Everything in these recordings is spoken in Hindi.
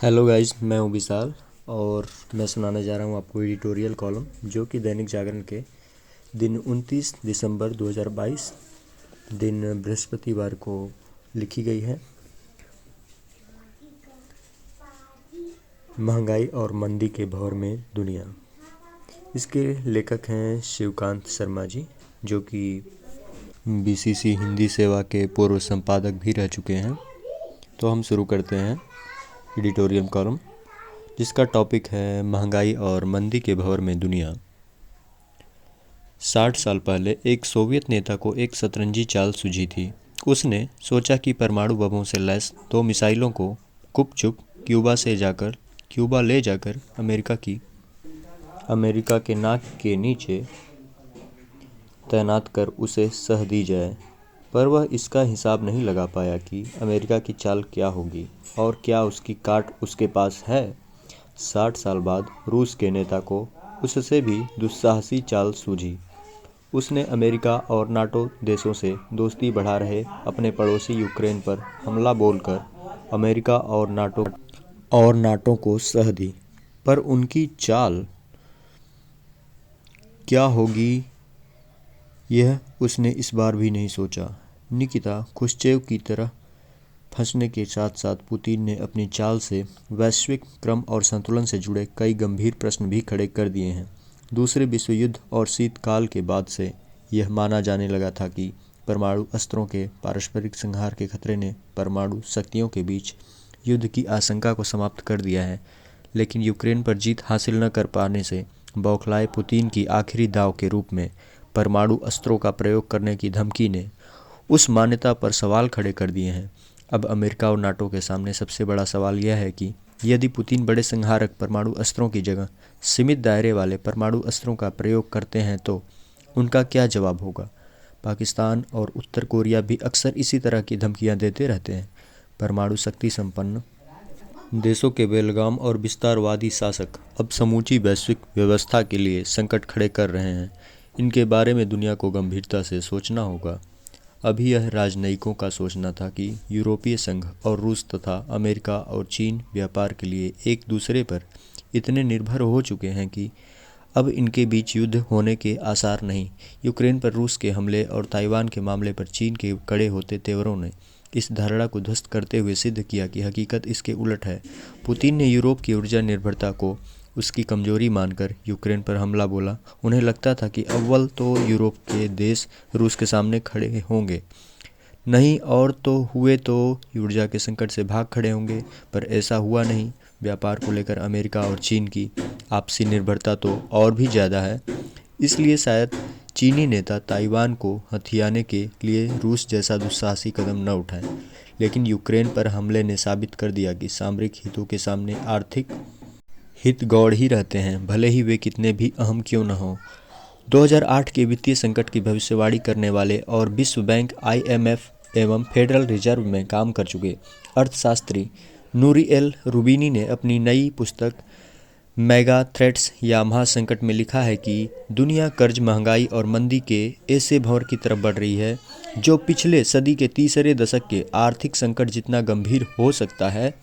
हेलो गाइस, मैं हूं विशाल और मैं सुनाने जा रहा हूं आपको एडिटोरियल कॉलम जो कि दैनिक जागरण के दिन 29 दिसंबर 2022 दिन बृहस्पतिवार को लिखी गई है। महंगाई और मंदी के भौर में दुनिया। इसके लेखक हैं शिवकांत शर्मा जी, जो कि बीसीसी हिंदी सेवा के पूर्व संपादक भी रह चुके हैं। तो हम शुरू करते हैं एडिटोरियल कॉलम, जिसका टॉपिक है महंगाई और मंदी के भंवर में दुनिया। 60 साल पहले एक सोवियत नेता को एक शतरंजी चाल सूझी थी। उसने सोचा कि परमाणु बमों से लैस 2 मिसाइलों को गुपचुप क्यूबा ले जाकर अमेरिका के नाक के नीचे तैनात कर उसे सह दी जाए। पर वह इसका हिसाब नहीं लगा पाया कि अमेरिका की चाल क्या होगी और क्या उसकी काट उसके पास है। 60 साल बाद रूस के नेता को उससे भी दुस्साहसी चाल सूझी। उसने अमेरिका और नाटो देशों से दोस्ती बढ़ा रहे अपने पड़ोसी यूक्रेन पर हमला बोलकर अमेरिका और नाटो को सह दी। पर उनकी चाल क्या होगी, यह उसने इस बार भी नहीं सोचा। निकिता क्रुश्चेव की तरह फंसने के साथ साथ पुतिन ने अपनी चाल से वैश्विक क्रम और संतुलन से जुड़े कई गंभीर प्रश्न भी खड़े कर दिए हैं। दूसरे विश्व युद्ध और शीतकाल के बाद से यह माना जाने लगा था कि परमाणु अस्त्रों के पारस्परिक संहार के खतरे ने परमाणु शक्तियों के बीच युद्ध की आशंका को समाप्त कर दिया है। लेकिन यूक्रेन पर जीत हासिल न कर पाने से बौखलाए पुतिन की आखिरी दांव के रूप में परमाणु अस्त्रों का प्रयोग करने की धमकी ने उस मान्यता पर सवाल खड़े कर दिए हैं। अब अमेरिका और नाटो के सामने सबसे बड़ा सवाल यह है कि यदि पुतिन बड़े संहारक परमाणु अस्त्रों की जगह सीमित दायरे वाले परमाणु अस्त्रों का प्रयोग करते हैं तो उनका क्या जवाब होगा। पाकिस्तान और उत्तर कोरिया भी अक्सर इसी तरह की धमकियां देते रहते हैं। परमाणु शक्ति संपन्न देशों के बेलगाम और विस्तारवादी शासक अब समूची वैश्विक व्यवस्था के लिए संकट खड़े कर रहे हैं। इनके बारे में दुनिया को गंभीरता से सोचना होगा। अभी यह राजनयिकों का सोचना था कि यूरोपीय संघ और रूस तथा अमेरिका और चीन व्यापार के लिए एक दूसरे पर इतने निर्भर हो चुके हैं कि अब इनके बीच युद्ध होने के आसार नहीं। यूक्रेन पर रूस के हमले और ताइवान के मामले पर चीन के कड़े होते तेवरों ने इस धारणा को ध्वस्त करते हुए सिद्ध किया कि हकीकत इसके उलट है। पुतिन ने यूरोप की ऊर्जा निर्भरता को उसकी कमजोरी मानकर यूक्रेन पर हमला बोला। उन्हें लगता था कि अव्वल तो यूरोप के देश रूस के सामने खड़े होंगे, नहीं और तो हुए तो ऊर्जा के संकट से भाग खड़े होंगे, पर ऐसा हुआ नहीं। व्यापार को लेकर अमेरिका और चीन की आपसी निर्भरता तो और भी ज़्यादा है। इसलिए शायद चीनी नेता ताइवान को हथियाने के लिए रूस जैसा दुस्साहसी कदम न उठाएं। लेकिन यूक्रेन पर हमले ने साबित कर दिया कि सामरिक हितों के सामने आर्थिक हित गौड़ ही रहते हैं, भले ही वे कितने भी अहम क्यों न हों। 2008 के वित्तीय संकट की भविष्यवाणी करने वाले और विश्व बैंक, IMF एवं फेडरल रिजर्व में काम कर चुके अर्थशास्त्री नूरिएल रूबिनी ने अपनी नई पुस्तक मेगा थ्रेट्स या महासंकट में लिखा है कि दुनिया कर्ज, महंगाई और मंदी के ऐसे भंवर की तरफ बढ़ रही है जो पिछले सदी के तीसरे दशक के आर्थिक संकट जितना गंभीर हो सकता है।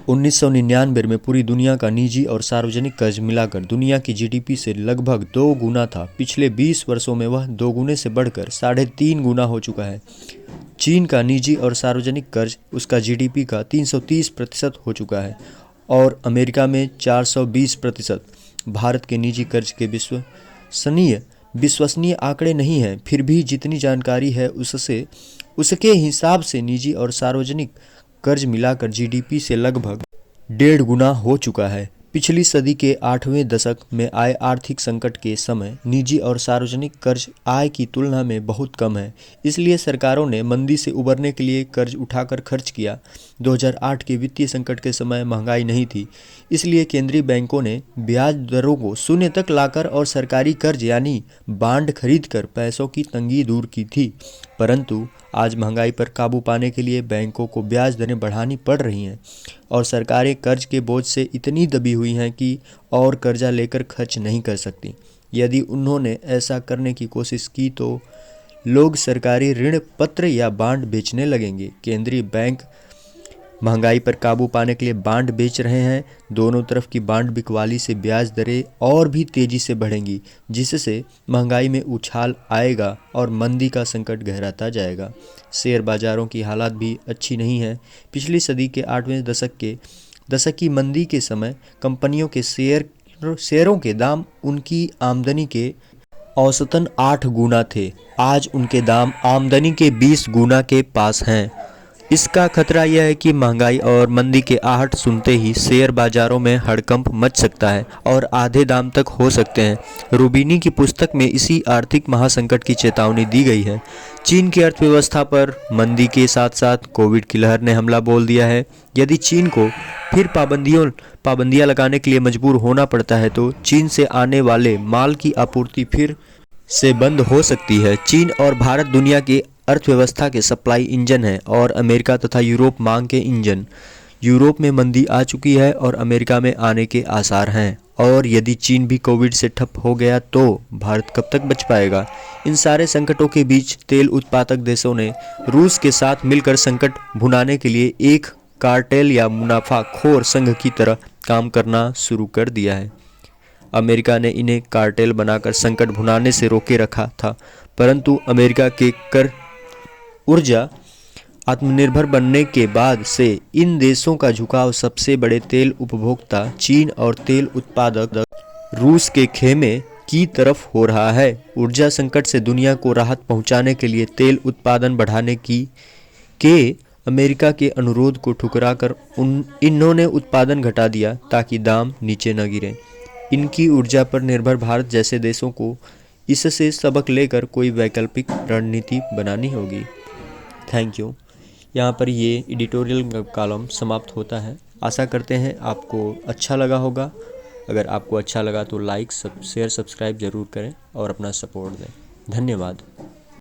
1999 में पूरी दुनिया का निजी और सार्वजनिक कर्ज मिलाकर दुनिया की GDP से लगभग 2 गुना था। पिछले 20 वर्षों में वह 2 गुने से बढ़कर 3.5 गुना हो चुका है। चीन का निजी और सार्वजनिक कर्ज उसका GDP का 330% हो चुका है और अमेरिका में 420%। भारत के निजी कर्ज के विश्वसनीय आंकड़े नहीं हैं, फिर भी जितनी जानकारी है उसके हिसाब से निजी और सार्वजनिक कर्ज मिलाकर GDP से लगभग 1.5 गुना हो चुका है। पिछली सदी के 8वें दशक में आए आर्थिक संकट के समय निजी और सार्वजनिक कर्ज आय की तुलना में बहुत कम है। इसलिए सरकारों ने मंदी से उबरने के लिए कर्ज उठाकर खर्च किया। 2008 के वित्तीय संकट के समय महंगाई नहीं थी, इसलिए केंद्रीय बैंकों ने ब्याज दरों को शून्य तक लाकर और सरकारी कर्ज यानी बांड खरीदकर पैसों की तंगी दूर की थी। परंतु आज महंगाई पर काबू पाने के लिए बैंकों को ब्याज दरें बढ़ानी पड़ रही हैं और सरकारें कर्ज के बोझ से इतनी दबी हुई हैं कि और कर्जा लेकर खर्च नहीं कर सकती। यदि उन्होंने ऐसा करने की कोशिश की तो लोग सरकारी ऋण पत्र या बांड बेचने लगेंगे। केंद्रीय बैंक महंगाई पर काबू पाने के लिए बांड बेच रहे हैं। दोनों तरफ की बांड बिकवाली से ब्याज दरें और भी तेजी से बढ़ेंगी, जिससे महंगाई में उछाल आएगा और मंदी का संकट गहराता जाएगा। शेयर बाजारों की हालत भी अच्छी नहीं है। पिछली सदी के 8वें दशक की मंदी के समय कंपनियों के शेयरों के दाम उनकी आमदनी के औसतन 8 गुना थे। आज उनके दाम आमदनी के 20 गुना के पास हैं। इसका खतरा यह है कि महंगाई और मंदी के आहट सुनते ही शेयर बाजारों में हड़कंप मच सकता है और आधे दाम तक हो सकते हैं। रूबिनी की पुस्तक में इसी आर्थिक महासंकट की चेतावनी दी गई है। चीन की अर्थव्यवस्था पर मंदी के साथ साथ कोविड की लहर ने हमला बोल दिया है। यदि चीन को फिर पाबंदियां लगाने के लिए मजबूर होना पड़ता है तो चीन से आने वाले माल की आपूर्ति फिर से बंद हो सकती है। चीन और भारत दुनिया की अर्थव्यवस्था के सप्लाई इंजन हैं और अमेरिका तथा यूरोप मांग के इंजन। यूरोप में मंदी आ चुकी है और अमेरिका में आने के आसार हैं, और यदि चीन भी कोविड से ठप हो गया तो भारत कब तक बच पाएगा। इन सारे संकटों के बीच तेल उत्पादक देशों ने रूस के साथ मिलकर संकट भुनाने के लिए एक कार्टेल या मुनाफाखोर संघ की तरह काम करना शुरू कर दिया है। अमेरिका ने इन्हें कार्टेल बनाकर संकट भुनाने से रोके रखा था, परंतु अमेरिका के कर ऊर्जा आत्मनिर्भर बनने के बाद से इन देशों का झुकाव सबसे बड़े तेल उपभोक्ता चीन और तेल उत्पादक रूस के खेमे की तरफ हो रहा है। ऊर्जा संकट से दुनिया को राहत पहुंचाने के लिए तेल उत्पादन बढ़ाने के अमेरिका के अनुरोध को ठुकराकर इन्होंने उत्पादन घटा दिया ताकि दाम नीचे न गिरें। इनकी ऊर्जा पर निर्भर भारत जैसे देशों को इससे सबक लेकर कोई वैकल्पिक रणनीति बनानी होगी। Thank you. यहाँ पर ये एडिटोरियल कॉलम समाप्त होता है। आशा करते हैं आपको अच्छा लगा होगा। अगर आपको अच्छा लगा तो लाइक शेयर सब्सक्राइब ज़रूर करें और अपना सपोर्ट दें। धन्यवाद।